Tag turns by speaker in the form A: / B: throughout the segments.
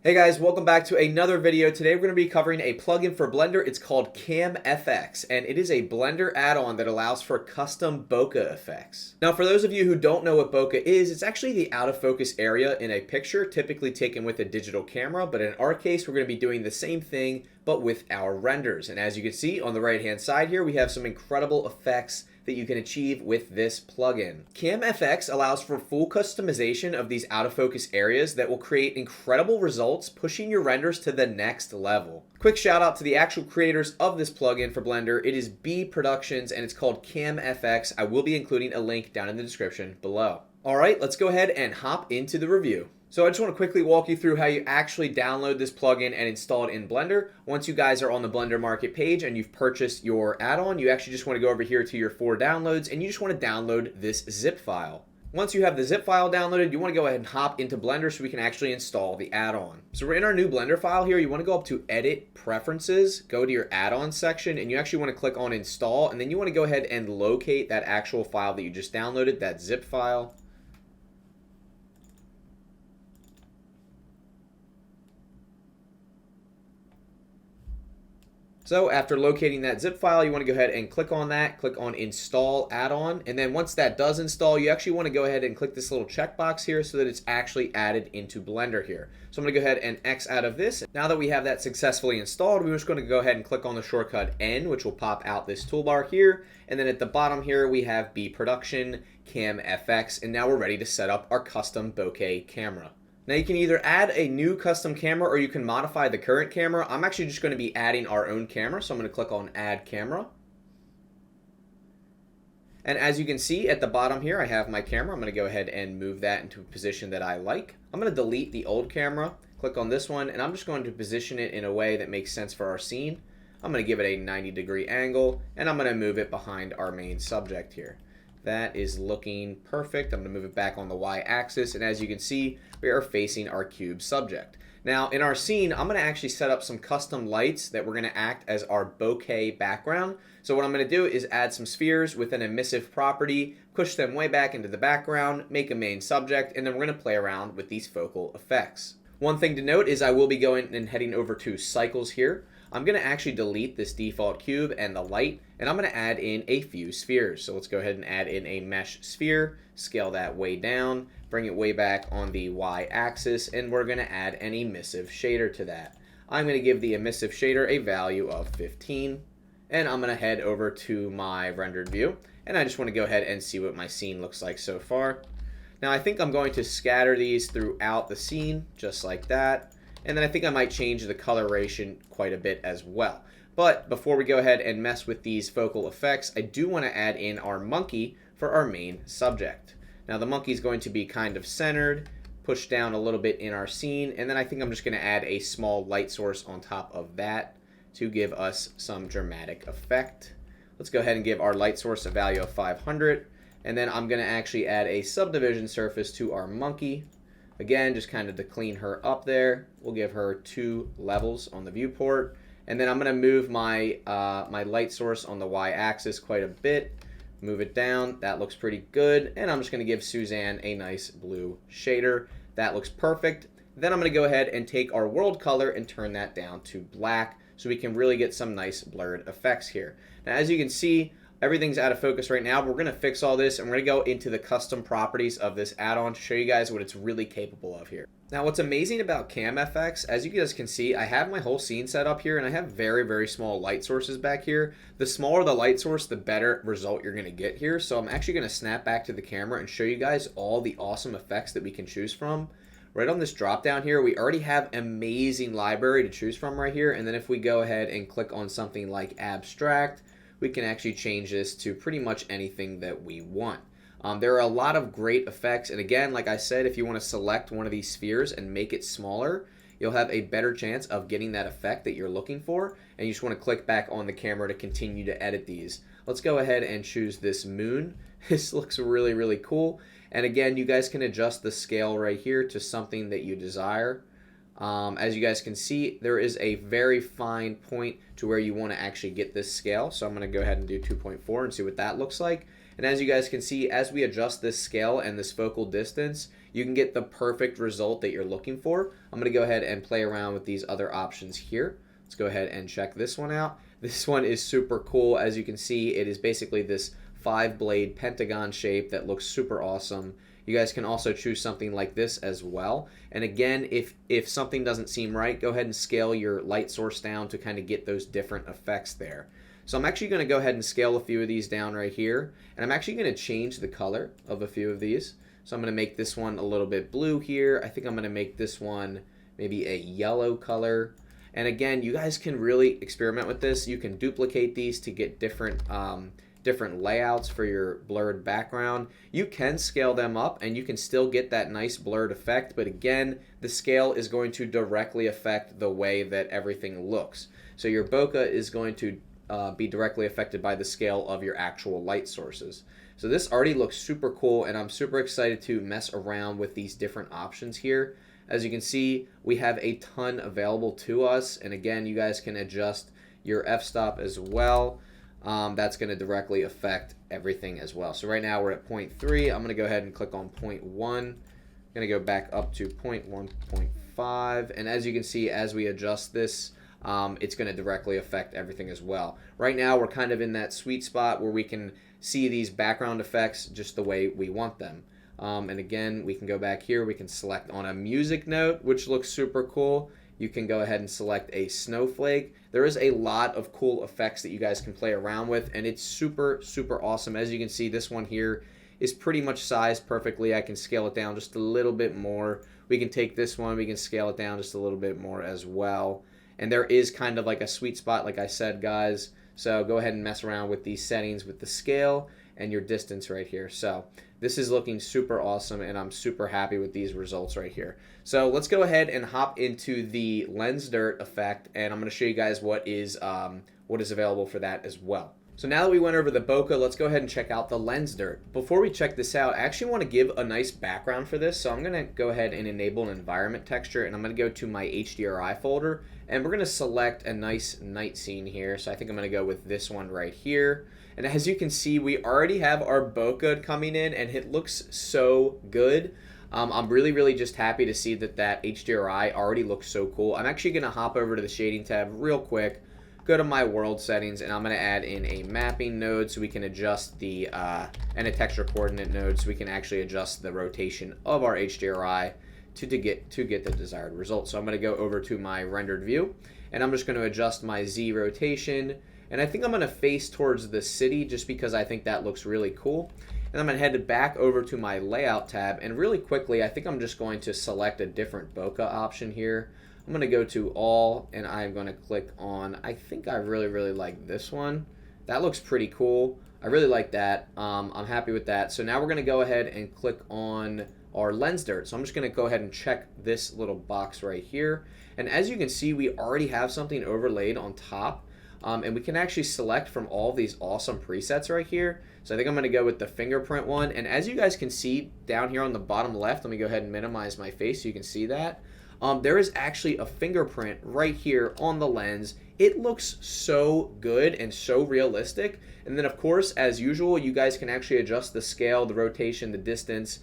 A: Hey guys, welcome back to another video. Today we're going to be covering a plugin for Blender. It's called CamFX, and it is a Blender add-on that allows for custom bokeh effects. Now, for those of you who don't know what bokeh is, it's actually the out-of-focus area in a picture, typically taken with a digital camera, but in our case, we're going to be doing the same thing, but with our renders. And as you can see on the right-hand side here, we have some incredible effects that you can achieve with this plugin. CamFX allows for full customization of these out-of-focus areas that will create incredible results, pushing your renders to the next level. Quick shout out to the actual creators of this plugin for Blender. It is B Productions and it's called CamFX. I will be including a link down in the description below. All right, let's go ahead and hop into the review. So I just want to quickly walk you through how you actually download this plugin and install it in Blender. Once you guys are on the Blender Market page and you've purchased your add-on, you actually just want to go over here to your 4 downloads and you just want to download this zip file. Once you have the zip file downloaded, you want to go ahead and hop into Blender so we can actually install the add-on. So we're in our new Blender file here. You want to go up to Edit, Preferences, go to your add-on section, and you actually want to click on Install, and then you want to go ahead and locate that actual file that you just downloaded, that zip file. So after locating that zip file, you want to go ahead and click on that, click on Install Add-on, and then once that does install, you actually want to go ahead and click this little checkbox here so that it's actually added into Blender here. So I'm going to go ahead and X out of this. Now that we have that successfully installed, we're just going to go ahead and click on the shortcut N, which will pop out this toolbar here, and then at the bottom here we have B Production, CamFX, and now we're ready to set up our custom bokeh camera. Now you can either add a new custom camera or you can modify the current camera. I'm actually just going to be adding our own camera, so I'm going to click on Add Camera. And as you can see at the bottom here, I have my camera. I'm going to go ahead and move that into a position that I like. I'm going to delete the old camera, click on this one, and I'm just going to position it in a way that makes sense for our scene. I'm going to give it a 90-degree angle, and I'm going to move it behind our main subject here. That is looking perfect. I'm going to move it back on the y-axis, and as you can see, we are facing our cube subject. Now, in our scene, I'm going to actually set up some custom lights that we're going to act as our bokeh background. So what I'm going to do is add some spheres with an emissive property, push them way back into the background, make a main subject, and then we're going to play around with these focal effects. One thing to note is I will be going and heading over to cycles here. I'm going to actually delete this default cube and the light, and I'm going to add in a few spheres. So let's go ahead and add in a mesh sphere, scale that way down, bring it way back on the y-axis, and we're going to add an emissive shader to that. I'm going to give the emissive shader a value of 15, and I'm going to head over to my rendered view, and I just want to go ahead and see what my scene looks like so far. Now I think I'm going to scatter these throughout the scene, just like that. And then I think I might change the coloration quite a bit as well. But before we go ahead and mess with these focal effects, I do want to add in our monkey for our main subject. Now the monkey is going to be kind of centered, pushed down a little bit in our scene, and then I think I'm just going to add a small light source on top of that to give us some dramatic effect. Let's go ahead and give our light source a value of 500, and then I'm going to actually add a subdivision surface to our monkey. Again, just kind of to clean her up there. We'll give her 2 levels on the viewport. And then I'm going to move my, my light source on the y-axis quite a bit. Move it down. That looks pretty good. And I'm just going to give Suzanne a nice blue shader. That looks perfect. Then I'm going to go ahead and take our world color and turn that down to black so we can really get some nice blurred effects here. Now, as you can see, everything's out of focus right now. We're going to fix all this and we're going to go into the custom properties of this add-on to show you guys what it's really capable of here. Now what's amazing about CamFX, as you guys can see, I have my whole scene set up here and I have very, very small light sources back here. The smaller the light source, the better result you're going to get here. So I'm actually going to snap back to the camera and show you guys all the awesome effects that we can choose from. Right on this drop down here, we already have an amazing library to choose from right here. And then if we go ahead and click on something like abstract, we can actually change this to pretty much anything that we want. There are a lot of great effects, and again, like I said, if you want to select one of these spheres and make it smaller, you'll have a better chance of getting that effect that you're looking for, and you just want to click back on the camera to continue to edit these. Let's go ahead and choose this moon. This looks really, really cool, and again, you guys can adjust the scale right here to something that you desire. As you guys can see, there is a very fine point to where you want to actually get this scale. So I'm going to go ahead and do 2.4 and see what that looks like. And as you guys can see, as we adjust this scale and this focal distance, you can get the perfect result that you're looking for. I'm going to go ahead and play around with these other options here. Let's go ahead and check this one out. This one is super cool. As you can see, it is basically this 5-blade pentagon shape that looks super awesome. You guys can also choose something like this as well. And again, if something doesn't seem right, go ahead and scale your light source down to kind of get those different effects there. So I'm actually going to go ahead and scale a few of these down right here. And I'm actually going to change the color of a few of these. So I'm going to make this one a little bit blue here. I think I'm going to make this one maybe a yellow color. And again, you guys can really experiment with this. You can duplicate these to get different layouts for your blurred background. You can scale them up and you can still get that nice blurred effect, but again, the scale is going to directly affect the way that everything looks. So your bokeh is going to be directly affected by the scale of your actual light sources. So this already looks super cool, and I'm super excited to mess around with these different options here. As you can see, we have a ton available to us, and again, you guys can adjust your f-stop as well. That's going to directly affect everything as well. So right now we're at 0.3. I'm going to go ahead and click on 0.1. I'm going to go back up to 0.1, 0.5. And as you can see, as we adjust this, it's going to directly affect everything as well. Right now we're kind of in that sweet spot where we can see these background effects just the way we want them. And again, we can go back here. We can select on a music note, which looks super cool. You can go ahead and select a snowflake. There is a lot of cool effects that you guys can play around with, and it's super, super awesome. As you can see, this one here is pretty much sized perfectly. I can scale it down just a little bit more. We can take this one, we can scale it down just a little bit more as well. And there is kind of like a sweet spot, like I said, guys. So go ahead and mess around with these settings with the scale and your distance right here. So this is looking super awesome, and I'm super happy with these results right here. So let's go ahead and hop into the lens dirt effect, and I'm going to show you guys what is available for that as well. So now that we went over the bokeh, let's go ahead and check out the lens dirt. Before we check this out, I actually want to give a nice background for this. So I'm going to go ahead and enable an environment texture, and I'm going to go to my HDRI folder, and we're going to select a nice night scene here. So I think I'm going to go with this one right here. And as you can see, we already have our bokeh coming in, and it looks so good. I'm really just happy to see that HDRI already looks so cool. I'm actually going to hop over to the shading tab real quick, go to my world settings, and I'm going to add in a mapping node so we can adjust the, and a texture coordinate node so we can actually adjust the rotation of our HDRI to get the desired result. So I'm going to go over to my rendered view, and I'm just going to adjust my Z rotation. And I think I'm going to face towards the city just because I think that looks really cool. And I'm going to head back over to my layout tab, and really quickly I think I'm just going to select a different bokeh option here. I'm going to go to all, and I'm going to click on, I think I really like this one. That looks pretty cool. I really like that. I'm happy with that. So now we're going to go ahead and click on our lens dirt. So I'm just going to go ahead and check this little box right here. And as you can see, we already have something overlaid on top. And we can actually select from all these awesome presets right here. So I think I'm going to go with the fingerprint one. And as you guys can see down here on the bottom left, let me go ahead and minimize my face so you can see that. There is actually a fingerprint right here on the lens. It looks so good and so realistic. And then of course, as usual, you guys can actually adjust the scale, the rotation, the distance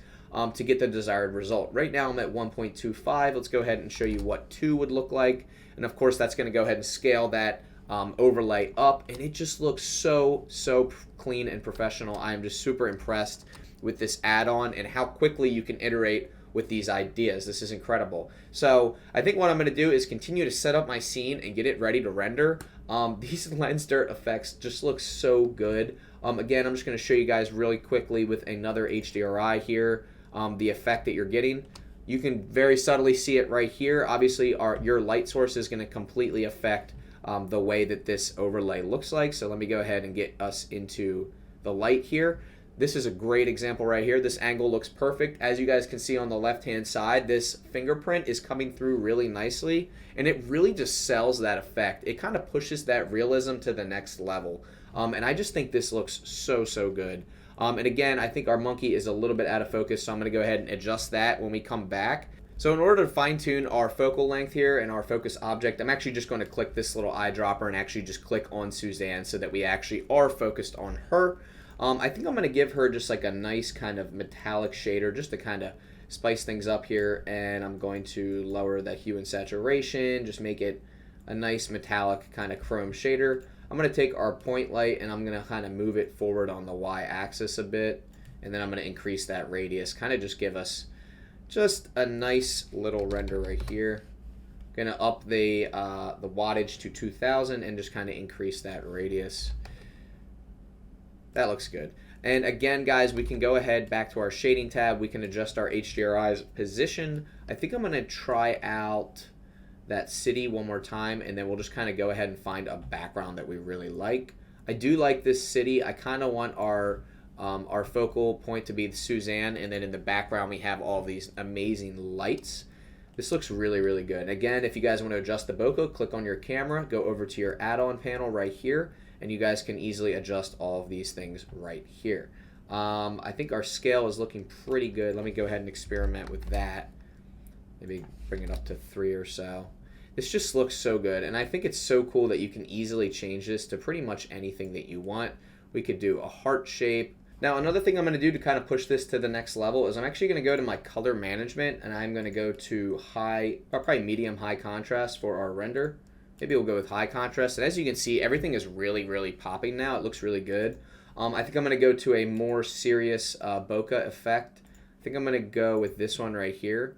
A: to get the desired result. Right now I'm at 1.25. Let's go ahead and show you what 2 would look like. And of course, that's going to go ahead and scale that overlay up, and it just looks so clean and professional. I am just super impressed with this add-on and how quickly you can iterate with these ideas. This is incredible. So I think what I'm going to do is continue to set up my scene and get it ready to render. These lens dirt effects just look so good. Again, I'm just going to show you guys really quickly with another HDRI here the effect that you're getting. You can very subtly see it right here. Obviously, your light source is going to completely affect the way that this overlay looks like. So let me go ahead and get us into the light here. This is a great example right here. This angle looks perfect. As you guys can see on the left-hand side, this fingerprint is coming through really nicely, and it really just sells that effect. It kind of pushes that realism to the next level. And I just think this looks so good. And again, I think our monkey is a little bit out of focus, so I'm going to go ahead and adjust that when we come back. So in order to fine-tune our focal length here and our focus object, I'm actually just going to click this little eyedropper and actually just click on Suzanne so that we actually are focused on her. I think I'm going to give her just like a nice kind of metallic shader just to kind of spice things up here, and I'm going to lower the hue and saturation, just make it a nice metallic kind of chrome shader. I'm going to take our point light and I'm going to kind of move it forward on the y-axis a bit, and then I'm going to increase that radius, kind of just give us just a nice little render right here. Going to up the wattage to 2000 and just kind of increase that radius. That looks good. And again, guys, we can go ahead back to our shading tab. We can adjust our HDRI's position. I think I'm going to try out that city one more time, and then we'll just kind of go ahead and find a background that we really like. I do like this city. I kind of want our focal point to be Suzanne, and then in the background we have all these amazing lights. This looks really, really good. Again, if you guys want to adjust the bokeh, click on your camera, go over to your add-on panel right here, and you guys can easily adjust all of these things right here. I think our scale is looking pretty good. Let me go ahead and experiment with that. Maybe bring it up to 3 or so. This just looks so good, and I think it's so cool that you can easily change this to pretty much anything that you want. We could do a heart shape. Now, another thing I'm going to do to kind of push this to the next level is I'm actually going to go to my color management, and I'm going to go to high, or probably medium high contrast for our render. Maybe we'll go with high contrast, and as you can see, everything is really, really popping now. It looks really good. I think I'm going to go to a more serious bokeh effect. I think I'm going to go with this one right here.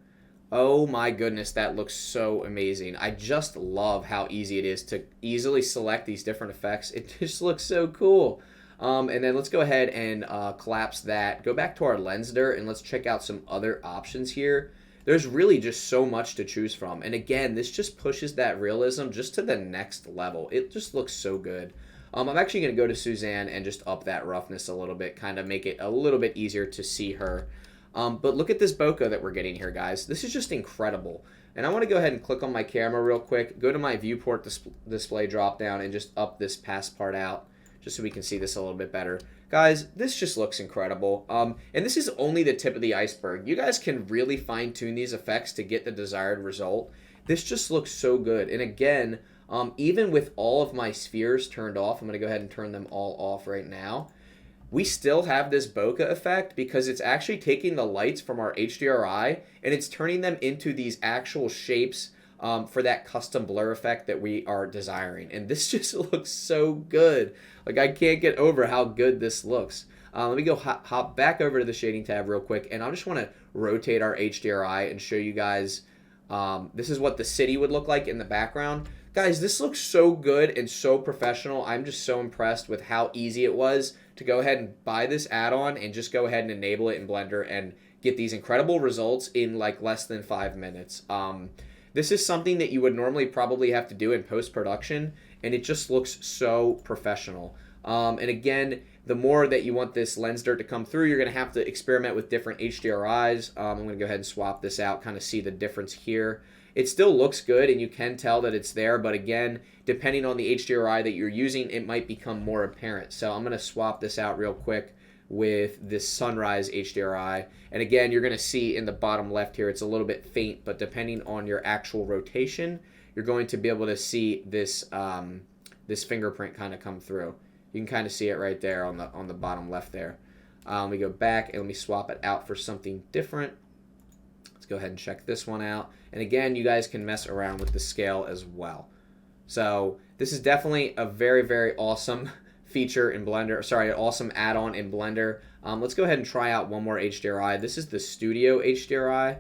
A: Oh my goodness, that looks so amazing. I just love how easy it is to easily select these different effects. It just looks so cool. And then let's go ahead and collapse that. Go back to our lens dirt and let's check out some other options here. There's really just so much to choose from. And again, this just pushes that realism just to the next level. It just looks so good. I'm actually going to go to Suzanne and just up that roughness a little bit, kind of make it a little bit easier to see her. But look at this bokeh that we're getting here, guys. This is just incredible. And I want to go ahead and click on my camera real quick, go to my viewport display drop down, and just up this past part out, just so we can see this a little bit better. Guys, this just looks incredible. And this is only the tip of the iceberg. You guys can really fine-tune these effects to get the desired result. This just looks so good. And again, even with all of my spheres turned off, I'm going to go ahead and turn them all off right now. We still have this bokeh effect because it's actually taking the lights from our HDRI and it's turning them into these actual shapes for that custom blur effect that we are desiring. And this just looks so good. Like, I can't get over how good this looks. Let me go hop back over to the shading tab real quick, and I just want to rotate our HDRI and show you guys this is what the city would look like in the background. Guys, this looks so good and so professional. I'm just so impressed with how easy it was to go ahead and buy this add-on and just go ahead and enable it in Blender and get these incredible results in like less than 5 minutes. This is something that you would normally probably have to do in post-production, and it just looks so professional. And again, the more that you want this lens dirt to come through, you're going to have to experiment with different HDRIs. I'm going to go ahead and swap this out, kind of see the difference here. It still looks good, and you can tell that it's there, but again, depending on the HDRI that you're using, it might become more apparent. So I'm going to swap this out real quick with this sunrise HDRI. And again, you're going to see in the bottom left here, it's a little bit faint, but depending on your actual rotation, you're going to be able to see this this fingerprint kind of come through. You can kind of see it right there on the bottom left there. Let me go back and let me swap it out for something different. Let's go ahead and check this one out. And again, you guys can mess around with the scale as well. So this is definitely a very, very awesome feature in Blender. Sorry, an awesome add-on in Blender. Let's go ahead and try out one more HDRI. This is the Studio HDRI.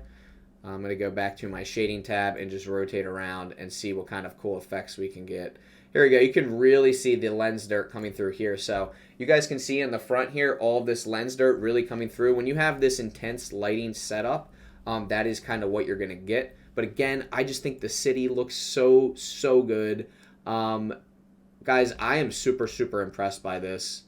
A: I'm going to go back to my shading tab and just rotate around and see what kind of cool effects we can get. Here we go. You can really see the lens dirt coming through here. So you guys can see in the front here all of this lens dirt really coming through. When you have this intense lighting setup, that is kind of what you're going to get. But again, I just think the city looks so, so good. Guys, I am super, super impressed by this.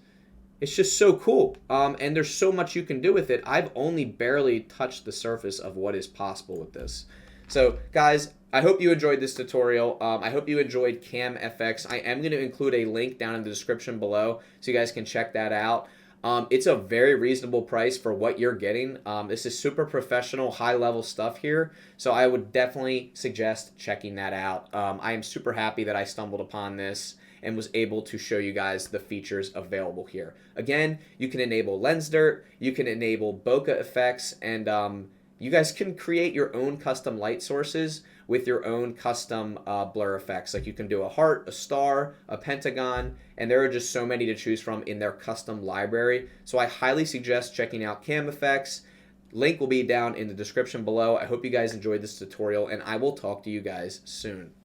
A: It's just so cool. And there's so much you can do with it. I've only barely touched the surface of what is possible with this. So, guys, I hope you enjoyed this tutorial. I hope you enjoyed CamFX. I am going to include a link down in the description below so you guys can check that out. It's a very reasonable price for what you're getting. This is super professional, high-level stuff here, so I would definitely suggest checking that out. I am super happy that I stumbled upon this and was able to show you guys the features available here. Again, you can enable lens dirt, you can enable bokeh effects, and You guys can create your own custom light sources with your own custom blur effects. Like you can do a heart, a star, a pentagon, and there are just so many to choose from in their custom library. So I highly suggest checking out Cam Effects. Link will be down in the description below. I hope you guys enjoyed this tutorial, and I will talk to you guys soon.